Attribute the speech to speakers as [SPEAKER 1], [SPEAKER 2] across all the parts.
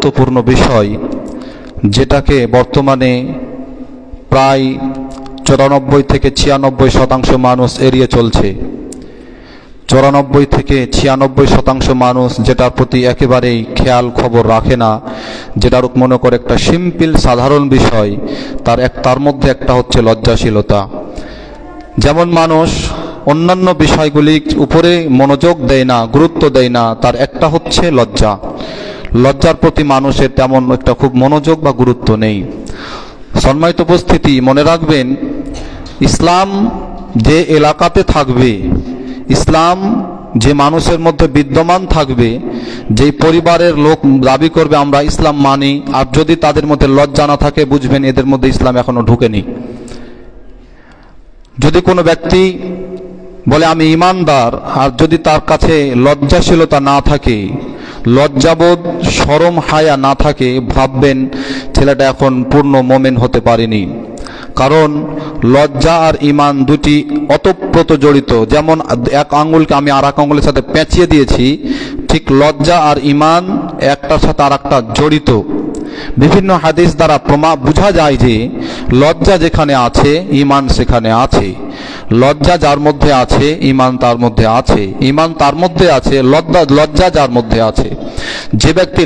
[SPEAKER 1] গুরুত্বপূর্ণ বিষয়, যেটাকে বর্তমানে প্রায় 94 থেকে 96% মানুষ এড়িয়ে চলছে। 94 থেকে 96% মানুষ যেটার প্রতি একেবারেই খেয়াল খবর রাখে না, যেটার মনে করে একটা সিম্পল সাধারণ বিষয়। তার মধ্যে একটা হচ্ছে লজ্জাশীলতা। যেমন মানুষ অন্যান্য বিষয়গুলির উপরে মনোযোগ দেয় না, গুরুত্ব দেয় না, তার একটা হচ্ছে লজ্জা। লজ্জার প্রতি মানুষের তেমন একটা খুব মনোযোগ বা গুরুত্ব নেই। সম্মানিত উপস্থিতি, মনে রাখবেন, ইসলাম যে এলাকাতে থাকবে, ইসলাম যে মানুষের মধ্যে বিদ্যমান থাকবে, যেই পরিবারের লোক দাবি করবে আমরা ইসলাম মানি, আর যদি তাদের মধ্যে লজ্জা না থাকে, বুঝবেন এদের মধ্যে ইসলাম এখনো ঢুকেনি। যদি কোনো ব্যক্তি বলে আমি ঈমানদার, আর যদি তার কাছে লজ্জাশীলতা না থাকে, লজ্জাবোধ, শরম, হায়া না থাকে, ভাববেন ছেলেটা এখন পূর্ণ মুমিন হতে পারেনি। কারণ লজ্জা আর ঈমান দুটি ওতপ্রোত জড়িত। যেমন এক আঙ্গুলকে আমি আর এক আঙ্গুলের সাথে পেঁচিয়ে দিয়েছি, ঠিক লজ্জা আর ঈমান একটার সাথে আর একটা জড়িত। বিভিন্ন হাদিস দ্বারা বোঝা যায় যে লজ্জা যেখানে আছে, ঈমান সেখানে আছে। লজ্জা যার মধ্যে আছে, ঈমান তার মধ্যে আছে। ঈমান তার মধ্যে আছে, লজ্জা যার মধ্যে আছে। যে ব্যক্তি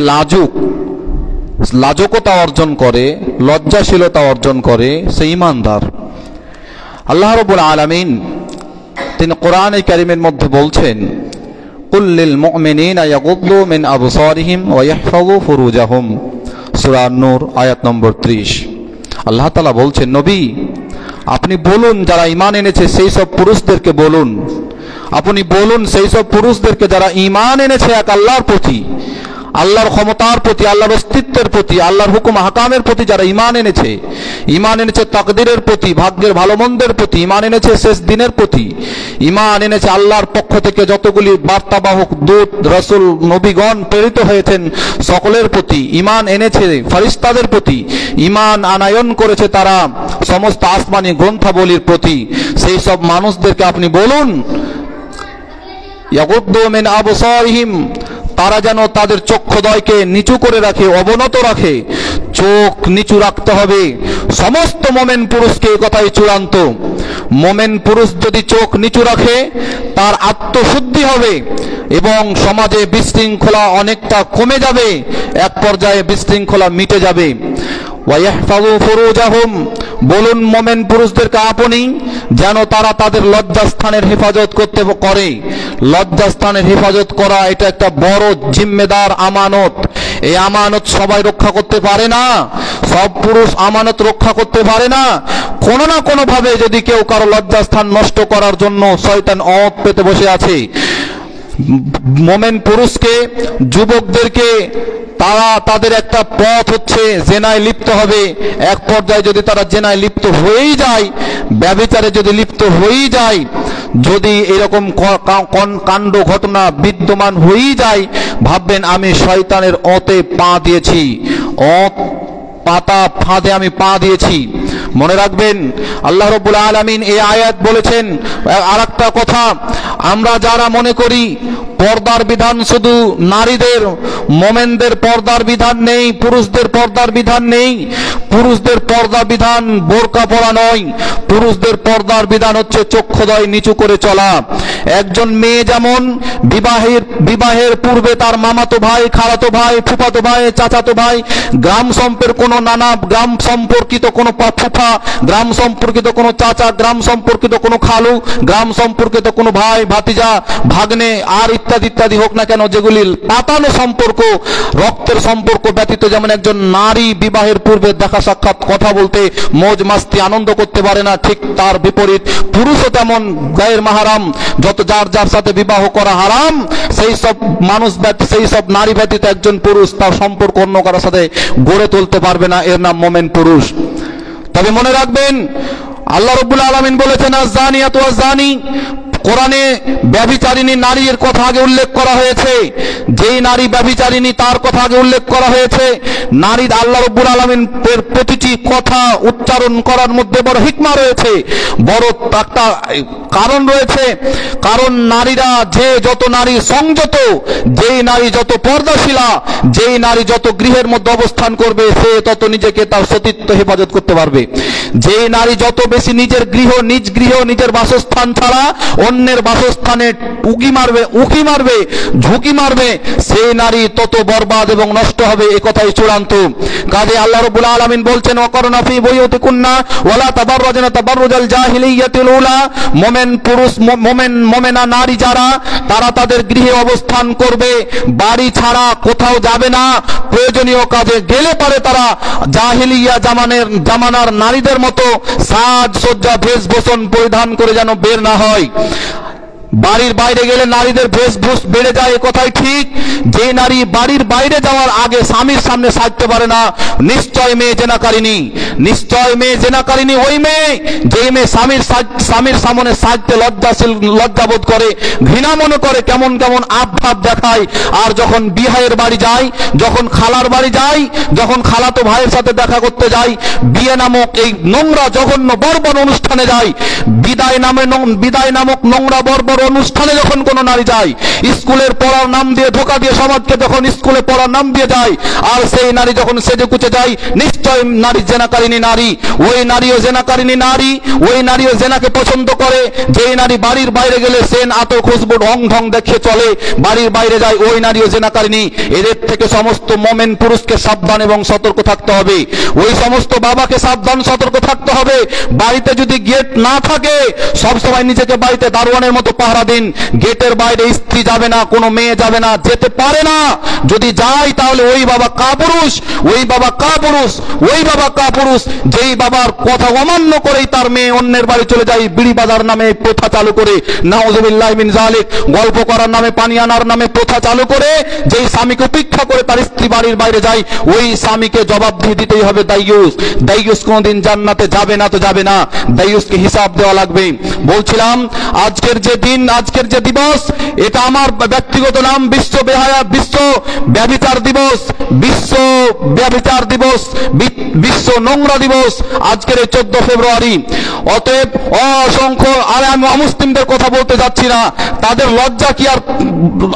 [SPEAKER 1] লাজুকতা অর্জন করে, লজ্জাশীলতা অর্জন করে, সে ঈমানদার। আল্লাহ রাব্বুল আলামিন তিনি কোরআনে কারীমের মধ্যে বলছেন, কুল লিল মুমিনিনা ইয়াগুদ্দু মিন আবসারিহিম ওয়া ইয়াহফাযু ফুরুজাহুম। সূরা নূর আয়াত নম্বর 30। আল্লাহ তাআলা বলছেন, নবী আপনি বলুন, যারা ঈমান এনেছে সেই সব পুরুষদেরকে বলুন, আপনি বলুন সেই সব পুরুষদেরকে যারা ঈমান এনেছে এক আল্লাহর প্রতি, আল্লাহর ক্ষমতার প্রতি, আল্লাহর অস্তিত্বের প্রতি, আল্লাহর হুকুম হাকামের প্রতি যারা ঈমান এনেছে, ঈমান এনেছে তাকদীরের প্রতি, ভাগ্যের ভালো মন্দের প্রতি, ঈমান এনেছে শেষ দিনের প্রতি, ঈমান এনেছে আল্লাহর পক্ষ থেকে যতগুলি বার্তাবাহক দূত, রাসূল, নবীগণ প্রেরিত হয়েছেন সকলের প্রতি, ঈমান এনেছে ফেরেশতাদের প্রতি, ঈমান আনয়ন করেছে তারা সমস্ত আসমানি গ্রন্থাবলীর প্রতি, সেই সব মানুষদেরকে আপনি বলুন ইয়াগুদ্দু মিন আবসারিহিম, তারা যেন তাদের চক্ষুদ্বয়কে নিচু করে রাখে, অবনত রাখে। চোখ নিচু রাখতে হবে। সমস্ত মোমেন পুরুষকে এই কথাই চূড়ান্ত। মোমেন পুরুষ যদি চোখ নিচু রাখে, তার আত্মশুদ্ধি হবে এবং সমাজে বিশৃঙ্খলা অনেকটা কমে যাবে, এক পর্যায়ে বিশৃঙ্খলা মিটে যাবে। ওয়াইহফাযু ফুরুজাহুম, বলুন মোমেন পুরুষদেরকে আপনি যেন তারা তাদের লজ্জাস্থানের হেফাজত করতে করে। লজ্জাস্থানের হেফাজত করা এটা একটা বড় জিম্মেদার আমানত। এই আমানত সবাই রক্ষা করতে পারে না, সব পুরুষ আমানত রক্ষা করতে পারে না। কোনো না কোনো ভাবে যদি কেউ কারো লজ্জাস্থান নষ্ট করার জন্য শয়তান অত পেতে বসে আছে। মোমেন পুরুষকে, যুবকদেরকে তাদের একটা পথ হচ্ছে জেনায় লিপ্ত হবে। এক পর্যায়ে যদি তারা জেনায় লিপ্ত হয়েই যায়, ব্যভিচারে যদি লিপ্ত হয়েই যায়, যদি এরকম কাণ্ড ঘটনা বিদ্যমান হয়েই যায়, ভাববেন আমি শয়তানের অতে পা দিয়েছি, পাতা ফাঁদে আমি পা দিয়েছি। মনে রাখবেন আল্লাহ রাব্বুল আলামিন এই আয়াত বলেছেন। আর একটা কথা, আমরা যারা মনে করি পর্দার বিধান শুধু নারীদের, মোমেনদের পর্দার বিধান নেই, পুরুষদের পর্দার বিধান নেই, পুরুষদের পর্দা বিধান বোরকা পরা নয়, পুরুষদের পর্দার বিধান হচ্ছে চক্ষুদ্বয় নিচু করে চলা। একজন মেয়ে যেমন বিবাহের পূর্বে তার মামাতো ভাই, খালাতো ভাই, ফুফাতো ভাই, চাচাতো ভাই, গ্রাম সম্পর্কের কোনো নানা, গ্রাম সম্পর্কিত কোনো ফুফা, গ্রাম সম্পর্কিত কোনো চাচা, গ্রাম সম্পর্কিত কোনো খালু, গ্রাম সম্পর্কিত কোনো ভাই, ভাতিজা, ভাগ্নে, আর ইত্যাদি ইত্যাদি হোক না কেন, যেগুলি পাতানো সম্পর্ক, রক্তের সম্পর্ক ব্যতীত যেমন একজন নারী বিবাহের পূর্বে দেখা সাক্ষাৎ, কথা বলতে, মौज মাস্তি, আনন্দ করতে পারে না, ঠিক তার বিপরীত পুরুষও তেমন গায়ের মাহারাম, যত যার যার সাথে বিবাহ করা হারাম, সেই সব মানুষ ব্যতীত, সেই সব নারী ব্যতীত একজন পুরুষ তার সম্পর্ক অন্য কারোর সাথে গড়ে তুলতে পারবে না। এর নাম মোমেন পুরুষ। তবে মনে রাখবেন আল্লাহ রাব্বুল আলামিন বলেছেন, আয-যানিয়াতু ওয়াজ-যানি, কোরআনে ব্যভিচারিণী নারীর কথা আগে উল্লেখ করা হয়েছে। যেই নারী ব্যভিচারিণী তার কথা আগে উল্লেখ করা হয়েছে। নারী, আল্লাহ রাব্বুল আলামিনের প্রতিটি কথা উচ্চারণ করার মধ্যে বড় হিকমা রয়েছে, বড় একটা কারণ রয়েছে। কারণ নারীরা, যে যত নারী সংযত, যেই নারী যত পর্দাশীলা, যেই নারী যত গৃহের মধ্যে অবস্থান করবে, সে তত নিজেকে তার সতীত্ব হেফাজত করতে পারবে। যেই নারী যত বেশি নিজের গৃহ, নিজের বাসস্থান ছাড়া অন্যের বাসস্থানে উকি মারবে, ঝুঁকি মারবে, সেই নারী তত বরবাদ এবং নষ্ট হবে। এ কথাই চূড়ান্ত। কাজে আল্লাহ রাব্বুল আলামিন বলছেন, ওয়াকরনা ফি বুয়ুতিকুন্না ওয়ালা তাবাররাজনা তাবাররুজাল জাহিলিয়াতিল উলা। মুমিন পুরুষ, মুমিনা নারী যারা, তারা তাদের গৃহে অবস্থান করবে, বাড়ি ছাড়া কোথাও যাবে না। প্রয়োজনীয় কাজে গেলে পারে তারা জাহিলিয়া জামানার নারীদের মতো সাজসজ্জা বেশভূষণ পরিধান করে যেন বের না হয়। বাড়ির বাইরে গেলে নারীদের বেশভূষ বেড়ে যায়, এ কথাই ঠিক। যে নারী বাড়ির বাইরে যাওয়ার আগে স্বামীর সামনে সাজতে পারে না, নিশ্চয় মেয়ে জেনাকারিনী। নিশ্চয় মেয়ে জেনাকারিনী ওই মেয়ে, যে মেয়ে স্বামীর সামনে সাজতে লজ্জাবোধ করে, ঘৃণা মনে করে, কেমন কেমন আবভাব দেখায়। আর যখন বিয়ের বাড়ি যায়, যখন খালার বাড়ি যায়, যখন খালাতো ভাইয়ের সাথে দেখা করতে যায়, বিয়ে নামক এই নোংরা জঘন্য বর্বর অনুষ্ঠানে যায়, বিদায় নামক নোংরা বর্বর অনুষ্ঠানে যখন কোন নারী যায়, স্কুলের পড়ার নাম দিয়ে, ধোকা দিয়ে সমাজকে যখন স্কুলে পড়ার নাম দিয়ে যায়, আর সেই নারী যখন সেজে কুচে যায়, নিশ্চয় নারী জেনাকারিনী নারী। ওই নারীও জেনাকারিনী নারী, ওই নারীও জেনাকে পছন্দ করে। যেই নারী বাড়ির বাইরে গেলে সেন আতর খুশবু ঢং ঢং দেখে চলে, বাড়ির বাইরে যায়, ওই নারীও জেনাকারিনী। এদের থেকে সমস্ত মোমেন পুরুষকে সাবধান এবং সতর্ক থাকতে হবে। ওই সমস্ত বাবাকে সাবধান সতর্ক থাকতে হবে। বাড়িতে যদি গেট না থাকে, সবসময় নিজেকে বাড়িতে দারোয়ানের মতো পাহারা দিন। গেটের বাইরে স্ত্রী যাবে না, কোনো মেয়ে যাবে না, যেতে পারে না। যদি যায় তাহলে ওই বাবা কাপুরুষ, ওই বাবা কাপুরুষ, ওই বাবা কাপুরুষ, যেই বাবার কথা অমান্য করেই তার মেয়ে অন্যের বাড়ি চলে যায়, বিড়ি বাজার নামে প্রথা চালু করে, নাউযুবিল্লাহি মিন যালিক, গল্প করার নামে, পানি আনার নামে প্রথা চালু করে, যেই স্বামীকে উপেক্ষা করে তার স্ত্রী বাড়ির বাইরে যায়, ওই স্বামীকে জবাব দিয়ে দিতেই হবে। দাইয়ুস কোনদিন জান্নাতে যাবে না, তো যাবে না, দাইয়ুসকে হিসাব দেওয়া লাগবে। বলছিলাম, আজকের যে দিন, আজকের যে দিবস, এটা আমার ব্যক্তিগত নাম বিশ্ব ব্যভিচার দিবস, বিশ্ব ব্যভিচার দিবস, বিশ্ব নোংরা দিবস, আজকের এই 14 ফেব্রুয়ারি। অতএব অসংখ্য, আর আমি অমুসলিমদের কথা বলতে যাচ্ছি না, তাদের লজ্জা কি আর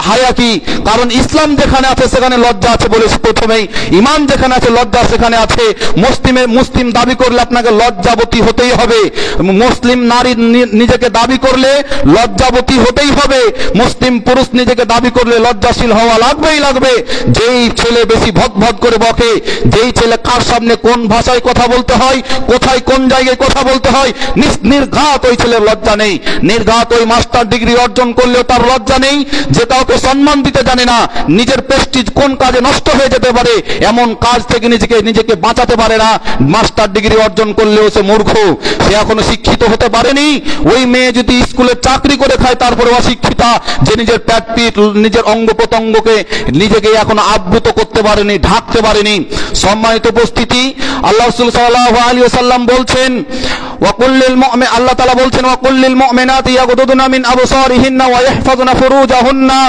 [SPEAKER 1] হায়া কি? কারণ ইসলাম যেখানে আছে সেখানে লজ্জা আছে বলেছি প্রথমেই, ইমান যেখানে আছে লজ্জা সেখানে আছে। মুসলিম দাবি করলে আপনাকে লজ্জাবতী হতেই হবে। মুসলিম নারী নিজেকে দাবি করলে লজ্জাবতী হতেই হবে। মুসলিম পুরুষ নিজেকে দাবি করলে লজ্জাশীল হওয়া লাগবে। যেই ছেলে বেশি ভদ করে বকে, যেই ছেলে কার সামনে কোন ভাষায় কথা বলতে হয়, কোথায় কোন জায়গায় কথা বলতে হয়, নির্ঘাত ওই ছেলের লজ্জা নেই। নির্ঘাত ওই মাস্টার ডিগ্রি অর্জন করলেও তার লজ্জা নেই, যে কাউকে সম্মান দিতে জানে না, নিজের প্রেস্টিজ কোন কাজে নষ্ট হয়ে যেতে পারে এমন কাজ থেকে নিজেকে বাঁচাতে পারে না। মাস্টার ডিগ্রি অর্জন করলেও সে মূর্খ, সে এখনো শিক্ষিত হতে পারেনি। ওই মেয়ে যদি স্কুলে চাকরি করে খায় তারপরে অশিক্ষিতা, যে নিজের পেট পিঠ, নিজের অঙ্গ প্রত্যঙ্গকে নিজেকে এখনো আবৃত করতে পারেনি, ঢাকতে পারেনি। সম্মানিত উপস্থিতি, আল্লাহ রাসূল সাল্লাল্লাহু আলাইহি ওয়াসাল্লাম বলছেন, আল্লাহ তাআলা বলছেন, ওয়াকুল্লিল মুমিনাতি ইয়াগুদুনা মিন আবসারিহিন্না ওয়া ইহফাজনা ফুরুজাহুন্না।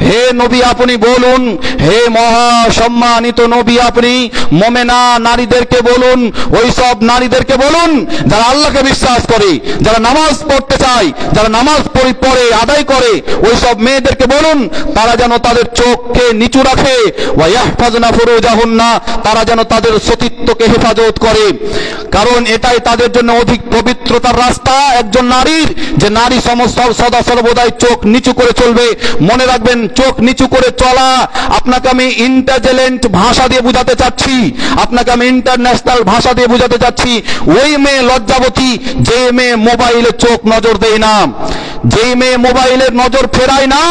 [SPEAKER 1] হে নবী আপনি বলুন, হে মহা সম্মানিত নবী আপনি মুমিনা নারীদেরকে বলুন, ওই সব নারীদেরকে বলুন যারা আল্লাহকে বিশ্বাস করে, যারা নামাজ পড়তে চায়, যারা নামাজ পড়ে আদায় করে, ওই সব মেয়েদেরকে বলুন তারা যেন তাদের চোখকে নিচু রাখে, ওয়া ইহফাজনা ফুরুজাহুন্না, তারা যেন তাদের সতীত্বকে হেফাজত করে। কারণ এটাই তাদের জন্য অধিক পবিত্রতার রাস্তা একজন নারীর, যে নারী সদা সর্বদাই চোখ নিচু করে চলবে। মনে রাখবেন, চোখ নিচু করে চলা, আপনাকে আমি ইন্টেলিজেন্ট ভাষা দিয়ে বুঝাতে চাচ্ছি, আপনাকে আমি ইন্টারন্যাশনাল ভাষা দিয়ে বুঝাতে চাচ্ছি। ওই মেয়ে লজ্জাবতী যে মেয়ে মোবাইলে চোখ নজর দেয় না, যে মেয়ে মোবাইলের নজর ফেরায় না,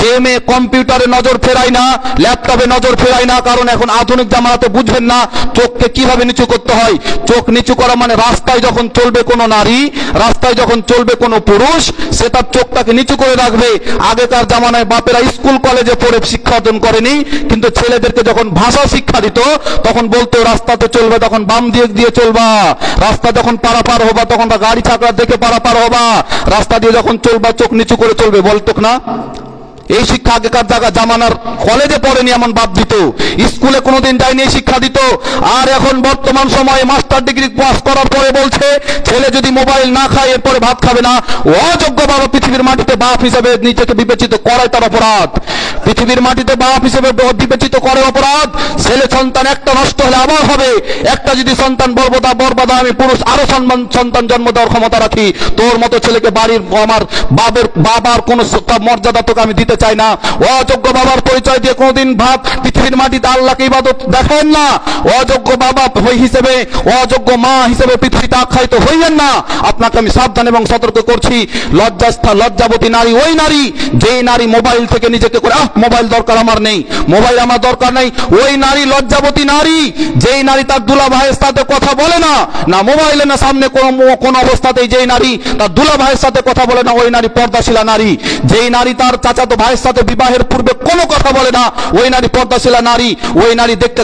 [SPEAKER 1] যে মেয়ে কম্পিউটারে নজর ফেরায় না, ল্যাপটপে নজর ফেরায় না। কারণ এখন আধুনিক জামানাতে বুঝবেন না চোখকে কিভাবে নিচু করতে হয়। চোখ নিচু করা মানে রাস্তায় যখন চলবে কোনো নারী, রাস্তায় যখন চলবে কোনো পুরুষ, সে তার চোখটাকে নিচু করে রাখবে। আগেকার জামানায় বাপেরা স্কুল কলেজে পড়ে শিক্ষা অর্জন করেনি, কিন্তু ছেলেদেরকে যখন ভাষা শিক্ষা দিত তখন বলতো রাস্তাতে চলবে তখন বাম দিক দিয়ে চলবা, রাস্তা যখন পারাপার হবা তখন গাড়ি ছাকড়া দেখে পারাপার হবা, রাস্তা দিয়ে যখন চলবা, চোখ নিচু করে চলবে, বলতো না? এই শিক্ষা আগেকার জামানার কলেজে পড়েনি এমন বাদ দিত, স্কুলে কোনোদিন যায়নি এই শিক্ষা দিত। আর এখন বর্তমান সময়ে মাস্টার ডিগ্রি পাস করার পরে বলছে ছেলে যদি মোবাইল না খায় এরপরে ভাত খাবে না। অযোগ্য বাবা পৃথিবীর মাটিতে বাপ হিসেবে নিজেকে বিবেচিত করায় তার অপরাধ। পৃথিবীর মাটিতে বাপ হিসেবে বিবেচিত করে অপরাধ। ছেলে সন্তান একটা নষ্ট হলে আবার হবে, একটা যদি সন্তান বরবাদা আমি পুরুষ আরো সন্তান জন্ম দেওয়ার ক্ষমতা রাখি। তোর মতো ছেলেকে বাড়ির আমার বাবার কোন মর্যাদা তোকে আমি দিতে চাই না। অযোগ্য বাবার পরিচয় দিয়ে কোনদিন ভাব পৃথিবীর মাটিতে আল্লাহকে ইবাদত দেখেন না। অযোগ্য বাবা হিসেবে, অযোগ্য মা হিসেবে পৃথিবীতে আখ্যায়িত হইবেন না। আপনাকে আমি সাবধান এবং সতর্ক করছি। লজ্জাবতী নারী ওই নারী যেই নারী মোবাইল থেকে নিজেকে করে মোবাইল দরকার আমার নেই, মোবাইল আমার দরকার নেই। ওই নারী লজ্জাবতী নারী যেই নারী তার দুলা ভাইয়ের সাথে কথা বলে না, না মোবাইলে না সামনে কোন অবস্থাতেই যেই নারী তার দুলা ভাইয়ের সাথে কথা বলে না, ওই নারী পর্দাশীলা নারী। যেই নারী তার চাচাতো ভাইয়ের সাথে বিবাহের পূর্বে কোনো কথা বলে না, ওই নারী পর্দাশীলা নারী। ওই নারী দেখতে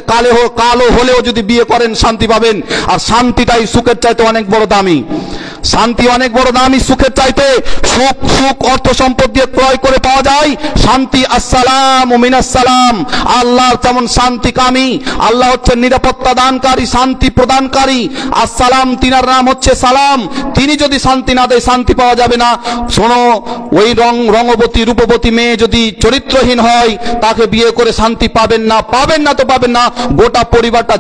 [SPEAKER 1] কালো হলেও যদি বিয়ে করেন শান্তি পাবেন। আর শান্তিটাই সুখের চাইতে অনেক বড় দামি। শান্তি অনেক বড় দামি সুখের চাইতে। সুখ অর্থ সম্পদ দিয়ে ক্রয় করে পাওয়া যায়। শান্তি আসসালাম মিনাসসালাম, আল্লাহর যেমন শান্তি কামী, আল্লাহ হচ্ছেন নিরাপত্তা দানকারী, শান্তি প্রদানকারী। আসসালাম তিনার নাম হচ্ছে সালাম। তিনি যদি শান্তি না দেয় শান্তি পাওয়া যাবে না। শোনো, ওই রঙবতী রূপবতী মেয়ে যদি চরিত্রহীন হয় তাকে বিয়ে করে শান্তি পাবেন না, পাবেন না তো পাবেন না। গোটা পরিবারটা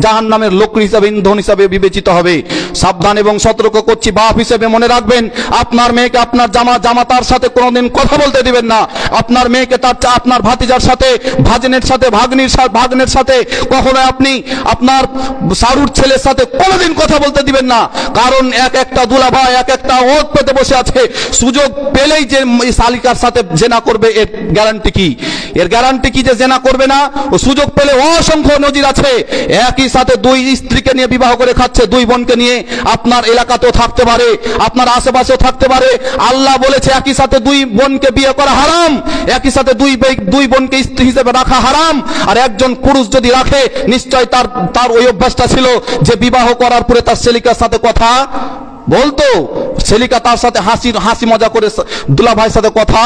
[SPEAKER 1] জাহান্নামের লোক হিসাবে, ইন্ধন হিসাবে বিবেচিত হবে। সাবধান এবং সতর্ক করছি বাপ হিসেবে মনে রাখবেন, আপনার মেয়েকে আপনার জামাতার সাথে কোনোদিন কথা বলতে দিবেন না। আপনার মেয়েকে আপনার ভাতিজার সাথে, ভাজনের সাথে, ভাগ্নের সাথে কখনো আপনি আপনার সারুর ছেলের সাথে কোনোদিন কথা বলতে দিবেন না। কারণ এক একটা দুলাভাই এক একটা ওত পেতে বসে আছে। সুযোগ পেলেই যে শালিকার সাথে জেনা করবে, এর গ্যারান্টি কি? এর গ্যারান্টি কি যে জেনা করবে না? ও সুযোগ পেলে অসংখ্য নজির আছে। একই সাথে দুই স্ত্রীকে নিয়ে বিবাহ করে খাচ্ছে, দুই বোনকে নিয়ে। আপনার এলাকাতেও থাকতে পারে, আপনার আশেপাশেও থাকতে পারে। আল্লাহ বলেছে একই সাথে দুই বোনকে বিয়ে করা হারাম, একই সাথে দুই বোনকে স্ত্রী হিসেবে রাখা হারাম। আর একজন পুরুষ যদি রাখে নিশ্চয় তার ওই অভ্যাসটা ছিল যে বিবাহ করার পরে তার ছেলিকার সাথে কথা বলতো, ছেলিকা তার সাথে হাসি মজা করে দুলা ভাইয়ের সাথে কথা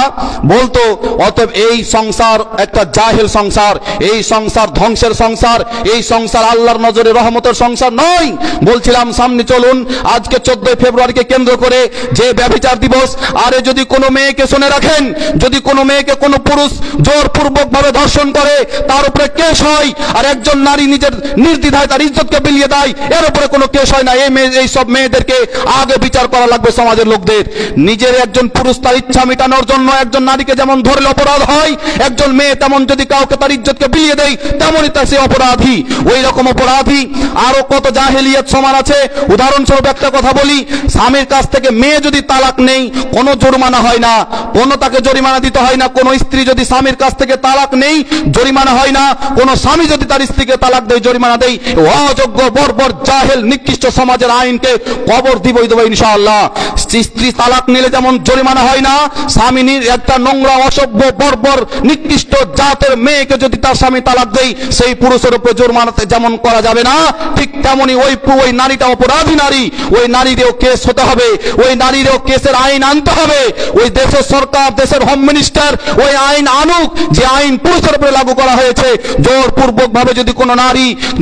[SPEAKER 1] বলতো। অতএব এই সংসার একটা জাহেল সংসার, এই সংসার ধ্বংসের সংসার, এই সংসার আল্লাহর নজরে রহমতের সংসার নয়। বলছিলাম সামনে চলুন, আজকে 14 ফেব্রুয়ারিকে কেন্দ্র করে যে ব্যভিচার দিবস, আরে যদি কোনো মেয়েকে শুনে রাখেন, যদি কোনো মেয়েকে কোনো পুরুষ জোরপূর্বক ভাবে ধর্ষণ করে তার উপরে কেস হয়, আর একজন নারী নিজের নির্দ্বিধায় তার ইজ্জতকে বিলিয়ে দেয়, এর উপরে কোনো কেস হয় না। এই সব মেয়েদেরকে আগে বিচার করা লাগবে সমাজের লোকদের। নিজের একজন পুরুষ তার ইচ্ছা মেটানোর জন্য একজন নারীকে যেমন ধরলে অপরাধ হয়, একজন মেয়ে তেমন যদি কাউকে তার ইজ্জতকে বিলিয়ে দেয় তেমনই তার সে অপরাধী। ওই রকম অপরাধী আরো কত জাহেলিয়াত সমান আছে। উদাহরণস্বরূপ একটা কথা বলি, স্বামীর কাছ থেকে মেয়ে যদি তালাক নেই কোনো জরিমানা হয় না, কোনো তাকে জরিমানা দিতে হয় না। কোন স্ত্রী যদি স্বামীর কাছ থেকে তালাক নেই জরিমানা হয় না। কোন স্বামী যদি তার স্ত্রীকে তালাক দেয় জরিমানা দেয়। অযোগ্য বর্বর জাহেল নিকৃষ্ট সমাজের আইনকে কবর দিব ইনশাআল্লাহ। স্ত্রী তালাক নিলে যেমন জরিমানা হয় না, স্বামীর একটা নোংরা অসভ্য বর্বর নিকৃষ্ট জাতের মেয়েকে যদি তার স্বামী তালাক দেয় সেই পুরুষের উপরে জরিমানা যেমন করা যাবে না, ঠিক তেমনি ওই নারীটা অপরাধী নারী, ওই নারীরও কেস হতে হবে, ওই নারীরও কেসের আইন আনতে হবে। ওই দেশের সরকার, দেশের হোম মিনিস্টার ওই আইন আনুক যে আইন পুরুষের উপরে লাগু করা হয়েছে। জোরপূর্বক ভাবে যদি কোনো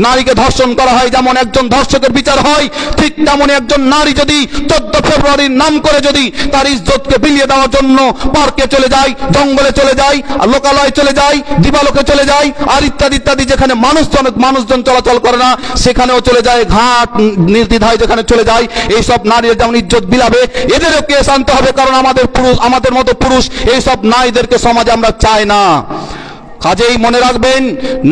[SPEAKER 1] নারীকে ধর্ষণ করা হয় যেমন একজন ধর্ষকের বিচার হয়, ঠিক তেমনি একজন নারী যদি 14 ফেব্রুয়ারির নাম করে যদি তার ইজ্জতকে বিলিয়ে দেওয়ার জন্য পার্কে চলে যায়, জঙ্গলে চলে যায়, লোকালয়ে চলে যায়, দিবালোকে চলে যায়, আর ইত্যাদি ইত্যাদি, যেখানে মানুষজন চলাচল করে না সেখানেও চলে যায়, ঘাট নির্দ্বিধায় যেখানে চলে যায়, এইসব নারীর যেমন ইজ্জত বিলাবে এদেরও কেস আনতে হবে। কারণ আমাদের মতো পুরুষ এইসব নারীদেরকে সমাজে আমরা চাই না। কাজেই মনে রাখবেন,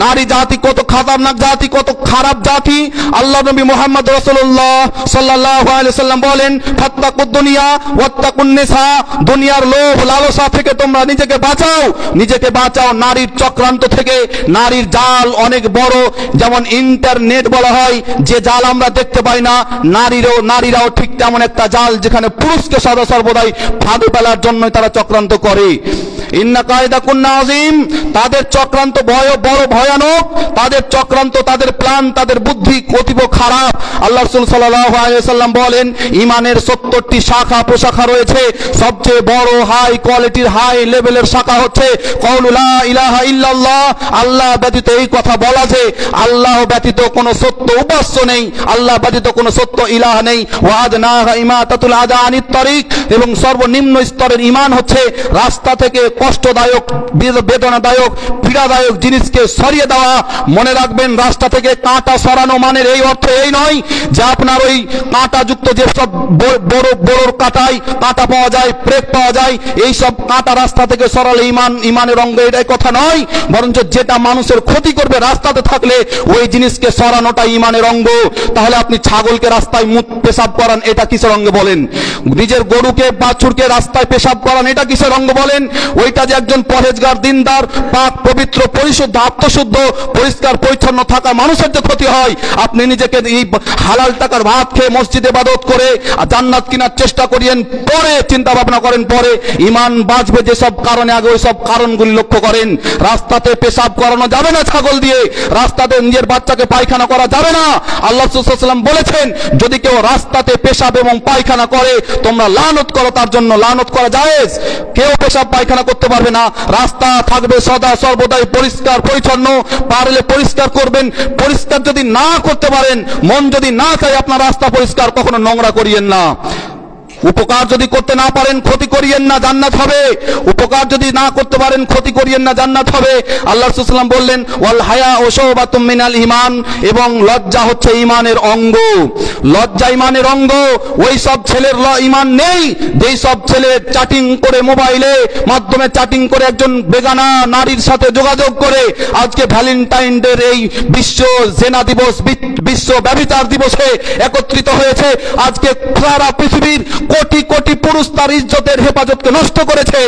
[SPEAKER 1] নারী জাতি কত খতরনাক জাতি, কত খারাপ জাতি। আল্লাহ নবী মুহাম্মদ রাসূলুল্লাহ সাল্লাল্লাহু আলাইহি সাল্লাম বলেন, ফাত্তাকুদ দুনিয়া ওয়াত্তাকুন নিসা, দুনিয়ার লোভ লালসা থেকে তোমরা নিজেকে বাঁচাও, নিজেকে বাঁচাও নারীর চক্রান্ত থেকে। নারীর জাল অনেক বড়, যেমন ইন্টারনেট বলা হয়, যে জাল আমরা দেখতে পাই না, নারীরাও ঠিক তেমন একটা জাল যেখানে পুরুষকে সর্বদাই ফাঁদে ফেলার জন্য তারা চক্রান্ত করে। ইন্না কায়দাকুন্না আযীম, তাদের চক্রান্ত বড় ভয়ানক, তাদের চক্রান্ত, তাদের প্ল্যান, তাদের বুদ্ধি অতীব খারাপ। আল্লাহ রাসূল সাল্লাল্লাহু আলাইহি ওয়াসাল্লাম বলেন ঈমানের 70টি শাখা প্রশাখা রয়েছে, সবচেয়ে বড় হাই কোয়ালিটির হাই লেভেলের শাখা হচ্ছে কওলু লা ইলাহা ইল্লাল্লাহ, আল্লাহ ব্যতীত এই কথা বলা যে আল্লাহ ব্যতীত কোনো সত্য উপাস্য নেই, আল্লাহ ব্যতীত কোনো সত্য ইলাহ নেই। ওয়া আদনাহা ইমাতাতুল আযা আনিত তারিক, এবং সর্বনিম্ন স্তরের ঈমান হচ্ছে রাস্তা থেকে কষ্টদায়ক, বেদনাদায়ক, পীড়াদায়ক জিনিসকে সরিয়ে দেওয়া। মনে রাখবেন, রাস্তা থেকে কাঁটা সরানো মানের এই অর্থ এই নয় যে আপনার ওই কাঁটাযুক্ত যে সব বড় কাঁটায় কাঁটা পাওয়া যায়, ব্রেক পাওয়া যায়, এই সব কাঁটা রাস্তা থেকে সরালে ঈমানের অঙ্গ, এটাই কথা নয়। বরঞ্চ যেটা মানুষের ক্ষতি করবে রাস্তাতে থাকলে ওই জিনিসকে সরানোটা ঈমানের অঙ্গ। তাহলে আপনি ছাগলকে রাস্তায় পেশাব করান, এটা কিসের অঙ্গ বলেন? নিজের গরুকে বাছুরকে রাস্তায় পেশাব করান, এটা কিসের অঙ্গ বলেন? ওইটা যে একজন পরহেজগার, দিনদার, পাক পবিত্র, পরিশুদ্ধ, আত্মশুদ্ধ, পরিষ্কার পরিচ্ছন্ন থাকা মানুষের যে ক্ষতি হয়, আপনি নিজেকে এই হালাল টাকার ভাত খেয়ে মসজিদে ইবাদত করে জান্নাত কেনার চেষ্টা করিয়েন, পরে চিন্তা ভাবনা করেন, পরে ঈমান বাঁচবে যেসব কারণে, আগে ওই সব কারণগুলি লক্ষ্য করেন। রাস্তাতে পেশাব করানো যাবে না ছাগল দিয়ে, রাস্তাতে নিজের বাচ্চাকে পায়খানা করা যাবে না। আল্লাহ রাসূল সাল্লাল্লাহু আলাইহি ওয়াসাল্লাম বলেছেন, যদি কেউ রাস্তাতে পেশাব এবং পায়খানা করে তোমরা লানত করো, তার জন্য লানত করা জায়েজ। কেউ পেশাব পায়খানা করতে পারবে না, রাস্তা থাকবে সদা সর্বদাই পরিষ্কার পরিচ্ছন্ন, পারলে পরিষ্কার করবেন। পরিষ্কার যদি না করতে পারেন, মন যদি না চায় আপনার রাস্তা পরিষ্কার, কখনো নোংরা করিয়েন না। উপকার যদি করতে না পারেন, ক্ষতি করিয়েন না, জান্নাত হবে। উপকার যদি না করতে পারেন, ক্ষতি করিয়েন না, জান্নাত হবে। আল্লাহ রাসূল সাল্লাল্লাহু আলাইহি ওয়াসাল্লাম বললেন ওয়াল হায়া শুবাতুম মিনাল ঈমান, এবং লজ্জা হচ্ছে ঈমানের অঙ্গ। লজ্জা ঈমানের অঙ্গ। ওই সব ছেলের ঈমান নেই যেই সব ছেলে চ্যাটিং করে, মোবাইলে মাধ্যমে চ্যাটিং করে একজন বেগানা নারীর সাথে যোগাযোগ করে আজকে ভ্যালেন্টাইন ডে এই বিশ্ব জেনা দিবস, বিশ্ব ব্যভিচার দিবসে একত্রিত হয়েছে। আজকে সারা পৃথিবীর কোটি কোটি পুরুষ তার ইজ্জতের হেফাজতকে নষ্ট করেছে।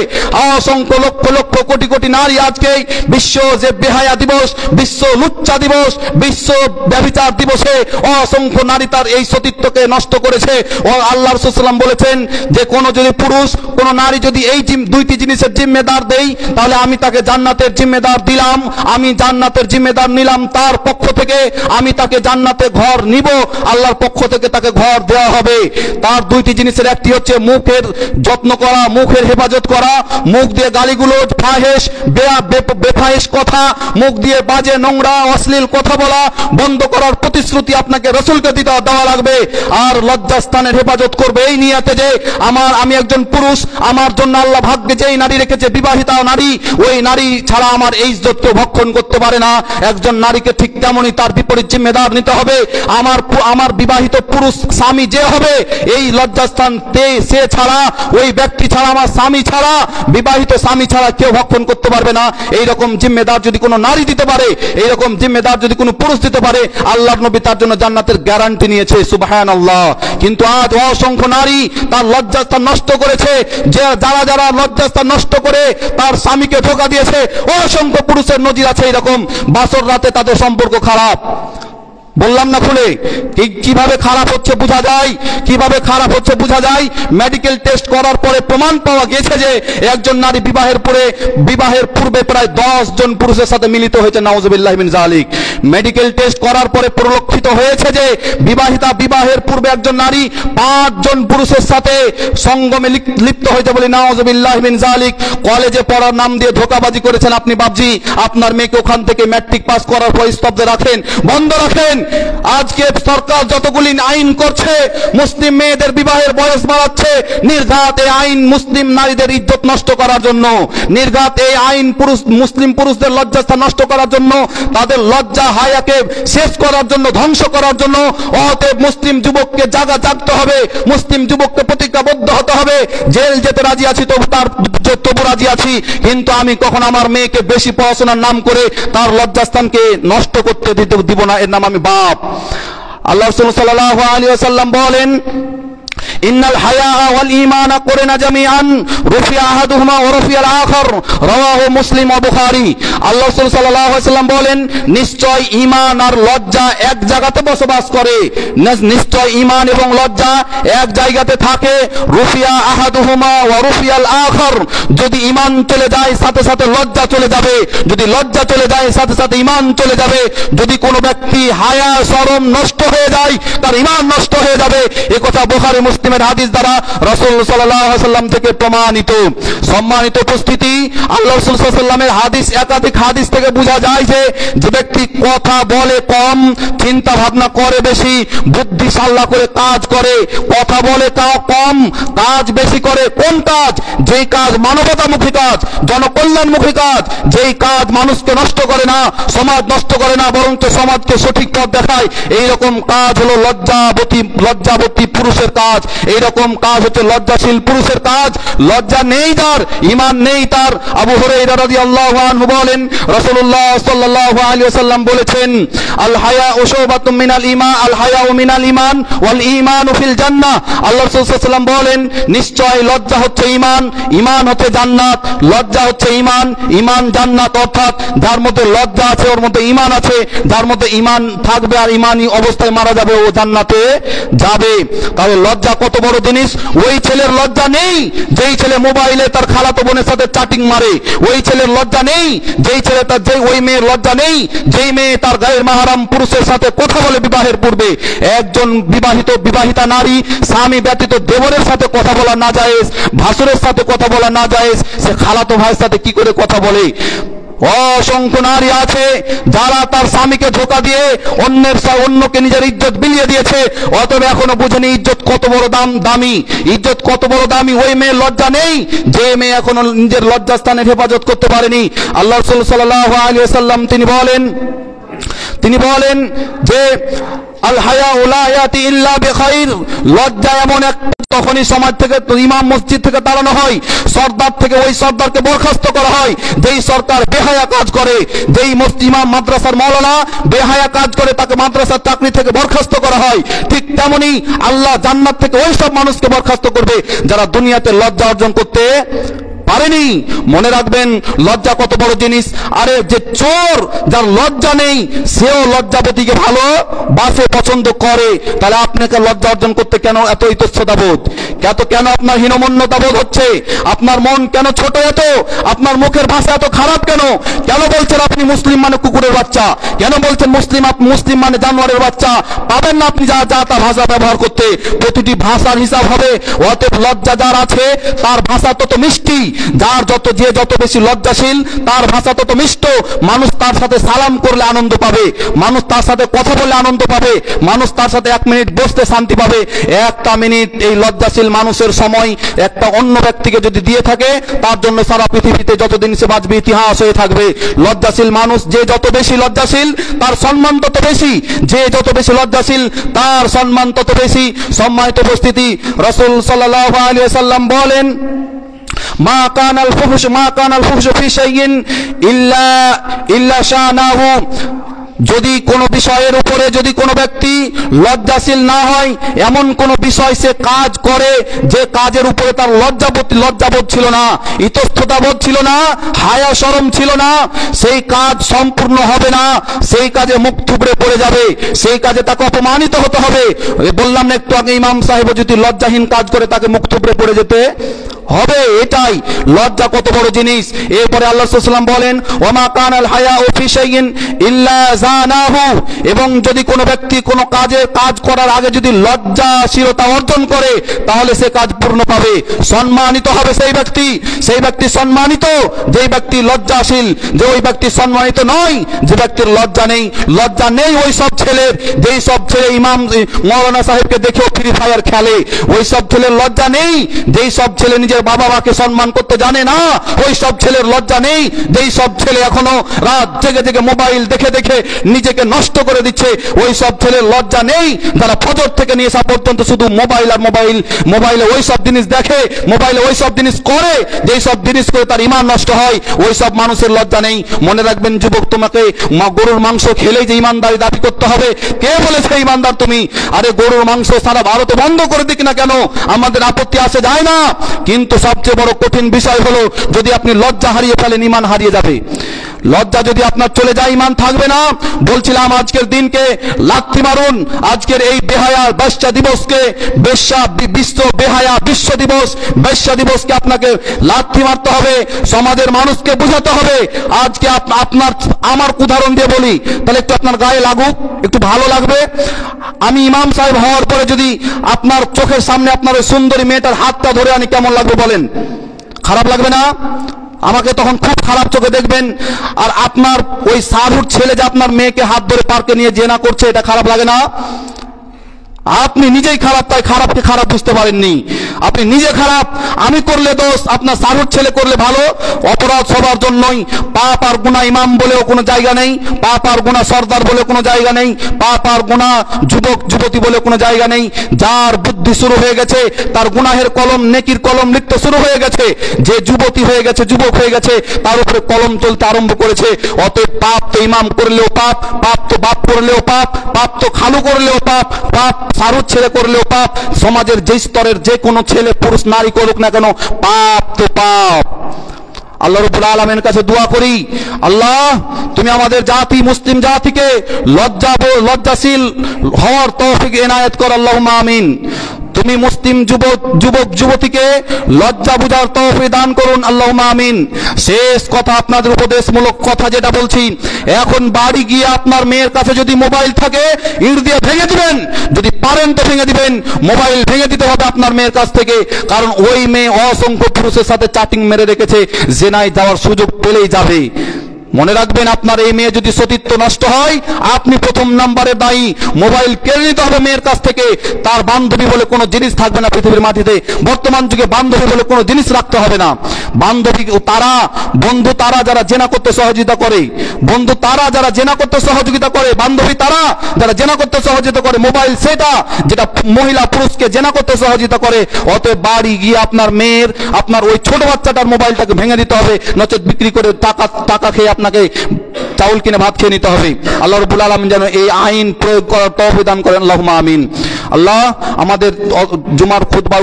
[SPEAKER 1] অসংখ্য লক্ষ লক্ষ কোটি কোটি নারী আজকে বিশ্ব যে বেহায়া দিবস, বিশ্ব লুচ্চা দিবস, বিশ্ব ব্যভিচার দিবসে অসংখ্য নারী তার এই সতীত্বকে নষ্ট করেছে। ও আল্লাহ রাসূল সাল্লাল্লাহু আলাইহি ওয়াসাল্লাম বলেছেন যে কোন যদি পুরুষ কোন নারী যদি এই দুইটি জিনিসের জিম্মেদার দেই, তাহলে আমি তাকে জান্নাতের জিম্মেদার দিলাম, আমি জান্নাতের জিম্মেদার নিলাম তার পক্ষ থেকে, আমি তাকে জান্নাতে ঘর নিব, আল্লাহর পক্ষ থেকে তাকে ঘর দেওয়া হবে। তার দুইটি জিনিসের একটি হচ্ছে মুখের যত্ন করা, মুখের হেফাজত করা, মুখ দিয়ে গালিগুলোজ, ফাহেশ, বেফাহেশ কথা, মুখ দিয়ে বাজে নোংরা অশ্লীল কথা বলা বন্ধ করার প্রতিশ্রুতি আপনাকে রাসূলকে দেওয়া লাগবে। আর লজ্জাস্থানের হেফাজত করবে এই নিয়তে যে আমি একজন পুরুষ, আমার জন্য আল্লাহ ভাগ্যে যেই নারী রেখেছে বিবাহিতা নারী, ওই নারী ছাড়া আমার এই ইজ্জতকে ভক্ষণ করতে পারে না। একজন নারীকে ঠিক তেমনই তার বিপরীত জিম্মেদার নিতে হবে। আমার বিবাহিত পুরুষ স্বামী যে হবে, এই লজ্জাস্থান সে ছাড়া, ওই ব্যক্তি ছাড়া, আমার স্বামী ছাড়া, বিবাহিত স্বামী ছাড়া কেউ ভক্ষণ করতে পারবে না। এইরকম জিম্মেদার যদি কোনো নারী দিতে পারে, এইরকম জিম্মেদার যদি কোনো পুরুষ দিতে পারে, আল্লাহর নবী তার জন্য জান্নাতের গ্যারান্টি নিয়েছে। সুবহানাল্লাহ। কিন্তু আজ অসংখ্য নারী তার লজ্জাস্থান নষ্ট করেছে। যারা লজ্জাস্থান নষ্ট করে তার স্বামীকে ধোঁকা দিয়েছে, অসংখ্য পুরুষের নজির আছে এরকম। বাসর রাতে তাদের সম্পর্ক খারাপ। বললাম না খুলে, কিভাবে খারাপ হচ্ছে বোঝা যায়, কিভাবে খারাপ হচ্ছে বোঝা যায়। মেডিকেল টেস্ট করার পরে প্রমাণ পাওয়া গেছে যে একজন নারী বিবাহের পূর্বে প্রায় 10 জন পুরুষের সাথে মিলিত হয়েছে। নাউজুবিল্লাহি মিন যালিক। মেডিকেল টেস্ট করার পরে পরিলক্ষিত হয়েছে যে বিবাহের পূর্বে একজন নারী 5 জন পুরুষের সাথে সঙ্গমে লিপ্ত হয়েছে বলে। নাউজুবিল্লাহি মিন যালিক। কলেজে পড়ার নাম দিয়ে ধোঁকাবাজি করেছেন আপনি বাবজি, আপনার মেয়েকে ওখান থেকে ম্যাট্রিক পাস করার পর স্তব্ধ রাখেন, বন্ধ রাখেন। আজকে সরকার যতগুলি আইন করছে, মুসলিম মেয়েদের বিবাহের বয়স বাড়াচ্ছে, নির্ঘাত এই আইন মুসলিম নারীদের ইজ্জত নষ্ট করার জন্য, নির্ঘাত এই আইন মুসলিম পুরুষদের লজ্জাস্থান নষ্ট করার জন্য, তাদের লজ্জা হায়াকে শেষ করার জন্য, ধ্বংস করার জন্য। অতএব মুসলিম যুবককে জাগতে হবে, মুসলিম যুবককে প্রতিজ্ঞাবদ্ধ হতে হবে। জেল যেতে রাজি আছি তবু রাজি আছি, কিন্তু আমি কখন আমার মেয়েকে বেশি পড়াশোনার নাম করে তার লজ্জাস্থানকে নষ্ট করতে দিব না। এর নাম আমি বাপ। আল্লাহ রাসূল সাল্লাল্লাহু আলাইহি ওয়াসাল্লাম বলেন ইন্নাল হায়া ওয়াল ঈমান কুরনা জামিআন রুফিয়া আহাদুহুমা ওয়া রুফিয়াল আখার রাওয়াহু মুসলিম ওয়া বুখারী। আল্লাহ রাসূল সাল্লাল্লাহু আলাইহি ওয়াসাল্লাম বলেন, নিশ্চয় ঈমান আর লজ্জা এক জায়গাতে বসবাস করে, নিশ্চয় ঈমান এবং লজ্জা এক জায়গাতে থাকে। রুফিয়া আহাদুহুমা ওয়া রুফিয়াল আখার, যদি ঈমান চলে যায় সাথে সাথে লজ্জা চলে যাবে, যদি লজ্জা চলে যায় সাথে সাথে ঈমান চলে যাবে। যদি কোনো ব্যক্তি হায়া শরম নষ্ট হয়ে যায় তার ঈমান নষ্ট হয়ে যাবে। এই কথা বুখারী মুসলিমের হাদিস দ্বারা রাসূল সাল্লাল্লাহু আলাইহি ওয়াসাল্লাম থেকে প্রমাণিত। সম্মানিত উপস্থিতি, আল্লাহ রাসূল সাল্লাল্লাহু আলাইহি ওয়াসাল্লামের হাদিস, একাধিক হাদিস থেকে বোঝা যায় যে ব্যক্তি কথা বলে কম, চিন্তা ভাবনা করে বেশি, বুদ্ধি সাল্লা করে কাজ করে, কথা বলে তাও কম, কাজ বেশি করে। কোন কাজ? যেই কাজ মানবতামুখী কাজ, জনকল্যাণমুখী কাজ, যেই কাজ মানুষকে নষ্ট করে না, সমাজ নষ্ট করে না, বরং সমাজকে সঠিক পথ দেখায়, এইরকম কাজ হলো লজ্জাবতী পুরুষের কাজ। এইরকম কাজ হচ্ছে লজ্জাশীল পুরুষের কাজ। লজ্জা নেই তার, ঈমান নেই তার। আবু হুরায়রা রাদিয়াল্লাহু আনহু বলেন, রাসূলুল্লাহ সাল্লাল্লাহু আলাইহি ওয়াসাল্লাম বলেছেন, আল হায়াউ শুবাতুম মিনাল ঈমান, আল হায়াউ মিনাল ঈমান ওয়াল ঈমানু ফিল জান্নাহ। আল্লাহ রাসূল সাল্লাল্লাহু আলাইহি ওয়াসাল্লাম বলেন, নিশ্চয় লজ্জা হচ্ছে ঈমান, ঈমান হচ্ছে জান্নাত। লজ্জা হচ্ছে ঈমান, ঈমান জান্নাত। অর্থাৎ যার মধ্যে লজ্জা আছে ওর মধ্যে ঈমান আছে, যার মধ্যে ঈমান থাকবে আর ঈমানি অবস্থায় মারা যাবে ও জান্নাতে যাবে। তাহলে লজ্জা কত বড় জিনিস। ওই ছেলের লজ্জা নেই যেই ছেলে মোবাইলে তার খালাতো বোনের সাথে চ্যাটিং মারে, ওই ছেলের লজ্জা নেই যেই ছেলে তার ওই মেয়ের লজ্জা নেই যেই মেয়ে তার গায়ের মাহরাম পুরুষের সাথে কথা বলে বিবাহের পূর্বে। একজন বিবাহিতা নারী স্বামী ব্যতীত দেবরের সাথে কথা বলা না জায়েজ, ভাসুরের সাথে কথা বলা না জায়েজ, সে খালাতো ভাইয়ের সাথে কি করে কথা বলে? অসংখ্য নারী আছে যারা তার স্বামীকে ধোঁকা দিয়ে অন্যকে নিজের ইজ্জত বিলিয়ে দিয়েছে, অতএব এখনো বুঝেনি ইজ্জত কত বড় দামি, ইজ্জত কত বড় দামি। ওই মেয়ের লজ্জা নেই যে মেয়ে এখনো নিজের লজ্জাস্থানের হেফাজত করতে পারেনি। আল্লাহ রাসূল সাল্লাল্লাহু আলাইহি ওয়াসাল্লাম তিনি বলেন যে আল হায়াউ লা ইয়াতি ইল্লা বিখাইর, লজ্জা এমন এক, তখনই সমাজ থেকে, ইমাম মসজিদ থেকে তাড়ানো হয়, সরদার থেকে ওই সরদারকে বরখাস্ত করা হয় যেই সরকার বেহায়া কাজ করে, যেই ইমাম মাদ্রাসার মাওলানা বেহায়া কাজ করে তাকে মাদ্রাসার চাকরি থেকে বরখাস্ত করা হয়। ঠিক তেমনি আল্লাহ জান্নাত থেকে ওই সব মানুষকে বরখাস্ত করবে যারা দুনিয়াতে লজ্জা অর্জন করতে পারেনি। মনে রাখবেন লজ্জা কত বড় জিনিস। আরে যে চোর, যার লজ্জা নেই, সেও লজ্জাবতীকে ভালোবাসে, পছন্দ করে। তাহলে আপনাকে লজ্জা অর্জন করতে কেন এত ইতস্ততা বোধ? কেন আপনার হীনমন্যতা বোধ হচ্ছে? আপনার মন কেন ছোট এত? আপনার মুখের ভাষা এত খারাপ কেন? কেন বলছেন আপনি মুসলিম মানে কুকুরের বাচ্চা? কেন বলছেন মুসলিম মানে জানোয়ারের বাচ্চা? পাবেন না আপনি যা তা ভাষা ব্যবহার করতে। প্রতিটি ভাষার হিসাব হবে। অতএব লজ্জা যার আছে তার ভাষা তত মিষ্টি, যে যত বেশি লজ্জাশীল তার ভাষা তত মিষ্ট। মানুষ তার সাথে সালাম করলে আনন্দ পাবে, মানুষ তার সাথে কথা বলে আনন্দ পাবে, মানুষ তার সাথে 1 মিনিট বসতে শান্তি পাবে। 1টা মিনিট এই লজ্জাশীল মানুষের সময় একটা অন্য ব্যক্তিকে যদি দিয়ে থাকে, তার জন্য সারা পৃথিবীতে যতদিন সে বাঁচবে ইতিহাস হয়ে থাকবে। লজ্জাশীল মানুষ, যে যত বেশি লজ্জাশীল তার সম্মান তত বেশি, যে যত বেশি লজ্জাশীল তার সম্মান তত বেশি। সম্মানিত উপস্থিতি, রাসূল সাল্লাল্লাহু আলাইহি ওয়াসাল্লাম বলেন, মা কানাল ফুহশু ফি শাইইন ইল্লা শানাহু, যদি কোনো বিষয়ের উপরে যদি কোনো ব্যক্তি লজ্জাশীল না হয়, এমন কোন বিষয় সে কাজ করে যে কাজের উপরে তার লজ্জাবোধ ছিল না, ইতস্ততাবোধ ছিল না, হায়া শরম ছিল না, সেই কাজ সম্পূর্ণ হবে না, সেই কাজে মুখ থুবড়ে পড়ে যাবে, সেই কাজে তাকে অপমানিত হতে হবে। বললাম না একটু আগে, ইমাম সাহেব যদি লজ্জাহীন কাজ করে তাকে মুখ থুবড়ে পড়ে যেতে হবে। এটাই লজ্জা কত বড় জিনিস। এরপরে আল্লাহ সাল্লাল্লাহু আলাইহি ওয়াসাল্লাম বলেন, ওয়া মা কানাল হায়াউ ফি শাইইন ইল্লা জানাহু, এবং যদি কোনো ব্যক্তি কোনো কাজ করার আগে যদি লজ্জাশীলতা অর্জন করে তাহলে সে কাজ পূর্ণ পাবে, সম্মানিত হবে সেই ব্যক্তি সম্মানিত। যেই ব্যক্তি লজ্জাশীল, যে ওই ব্যক্তি সম্মানিত নয় যে ব্যক্তির লজ্জা নেই ওই সব ছেলের, যেই সব ছেলে ইমাম মাওলানা সাহেবকে দেখেও ফ্রি ফায়ার খেলে, ওই সব ছেলের লজ্জা নেই। যেই সব ছেলে নিজের বাবা মাকে সম্মান করতে জানে না, ওই সব ছেলের লজ্জা নেই। যেই সব ছেলে এখনো রাত জেগে মোবাইল দেখে নিজেকে নষ্ট করে দিচ্ছে। ওই সব ছেলের লজ্জা নেই যারা ফজর থেকে নিয়ে আসা পর্যন্ত শুধু মোবাইল আর মোবাইল, মোবাইলে ওই সব জিনিস দেখে, মোবাইলে ওই সব জিনিস করে, যেই সব জিনিস করে তার ঈমান নষ্ট হয়, ওই সব মানুষের লজ্জা নেই। মনে রাখবেন যুবক, তোমাকে গরুর মাংস খেলেই যে ঈমানদারি দাবি করতে হবে, কে বলেছে ঈমানদার তুমি? আরে গরুর মাংস সারা ভারতে বন্ধ করে দিক না কেন, আমাদের আপত্তি আসে যায় না। কিন্তু সবচেয়ে বড় কঠিন বিষয় হলো যদি আপনি লজ্জা হারিয়ে ফেলেন, ঈমান হারিয়ে যাবে। লজ্জা যদি আপনার চলে যায়, ঈমান থাকবে না। বলছিলাম আজকের দিনকে লাথি মারুন, আজকের এই বেহায়া বেশ্যা দিবসকে, বিশ্ব বেহায়া বিশ্ব দিবস, বেশ্যা দিবসকে আপনাকে লাথি মারতে হবে, সমাজের মানুষকে বোঝাতে হবে। আজকে আপনার আমার উদাহরণ দিয়ে বলি, তাহলে একটু আপনার গায়ে লাগুক, একটু ভালো লাগবে। আমি ইমাম সাহেব হওয়ার পরে যদি আপনার চোখের সামনে আপনার ওই সুন্দরী মেয়েটার হাতটা ধরে আনি, কেমন লাগবে বলেন? খারাপ লাগবে না? আমাকে তখন খুব খারাপ চোখে দেখবেন। আর আপনার ওই সাধুর ছেলে যে আপনার মেয়েকে হাত ধরে পার্কে নিয়ে জেনা করছে, এটা খারাপ লাগে না? আপনি নিজেই খারাপ, তাই খারাপকে খারাপ বুঝতে পারেননি। আপনি নিজে খারাপ, আমি করলে দোষ, আপনার সারুর ছেলে করলে ভালো। অপরাধ সবার জন্যই। পাপ আর গুনাহ ইমাম বলেও কোনো জায়গা নেই, পাপ আর গুনাহ সর্দার বলে কোনো জায়গা নেই, পাপ আর গুনাহ যুবক যুবতী বলে কোনো জায়গা নেই। যার বুদ্ধি শুরু হয়ে গেছে, তার গুনাহের কলম, নেকির কলম লিখতে শুরু হয়ে গেছে। যে যুবতী হয়ে গেছে, যুবক হয়ে গেছে, তার উপরে কলম চলতে আরম্ভ করেছে। অতএব পাপ তো ইমাম করলেও পাপ, পাপ তো বাপ করলেও পাপ, পাপ তো খালু করলেও পাপ, পাপ সারুর ছেলে করলেও পাপ, সমাজের যে স্তরের যে কোনো ছেলে পুরুষ নারী করুক না কেন, পাপ তো পাপ। আল্লাহ রাব্বুল আলামিনের কাছে দোয়া করি, আল্লাহ তুমি আমাদের জাতি, মুসলিম জাতিকে লজ্জাশীল হওয়ার তৌফিক এনায়েত কর, আল্লাহুম্মা আমিন। তুমি মুসলিম যুবক যুবতীকে লজ্জা বুঝার তৌফিক দান করুন, আল্লাহুম্মা আমিন। শেষ কথা, আপনাদের উপদেশমূলক কথা যেটা বলছি, এখন বাড়ি গিয়ে আপনার মেয়ের কাছে যদি মোবাইল থাকে, ইট দিয়ে ভেঙে দিবেন, যদি পারেন তো ভেঙে দিবেন। মোবাইল ভেঙে দিতে হবে আপনার মেয়ের কাছ থেকে, কারণ ওই মেয়ে অসংখ্য পুরুষের সাথে চাটিং মেরে রেখেছে, জেনায় যাওয়ার সুযোগ পেলেই যাবে। মনে রাখবেন, আপনার এই মেয়ে যদি সতীত্ব নষ্ট হয়, আপনি প্রথম নম্বরে দায়ী। মোবাইল কেড়ে নিতে হবে মেয়ের কাছ থেকে। তার বান্ধবী বলে কোনো জিনিস থাকবে না পৃথিবীর মাটিতে। বর্তমান যুগে বান্ধবী বলে কোনো জিনিস রাখতে হবে না। বান্ধবী তারা, বন্ধু তারা যারা জেনা করতে সহযোগিতা করে, বন্ধু তারা যারা জেনা করতে সহযোগিতা করে, বান্ধবী তারা যারা জেনা করতে সহযোগিতা করে, মোবাইল সেটা যেটা মহিলা পুরুষকে জেনা করতে সহযোগিতা করে। অতএব বাড়ি গিয়ে আপনার মেয়ের, আপনার ওই ছোট বাচ্চাটার মোবাইলটাকে ভেঙে দিতে হবে, নচেত বিক্রি করে টাকা খেয়ে আপনাকে চাউল কিনে ভাত খেয়ে নিতে হবে। আল্লাহ রাব্বুল আলামিন যেন এই আইন প্রয়োগ করার তৌফিক দান করেন, আল্লাহুম্মা আমিন। আল্লাহ আমাদের জুমার খুতবা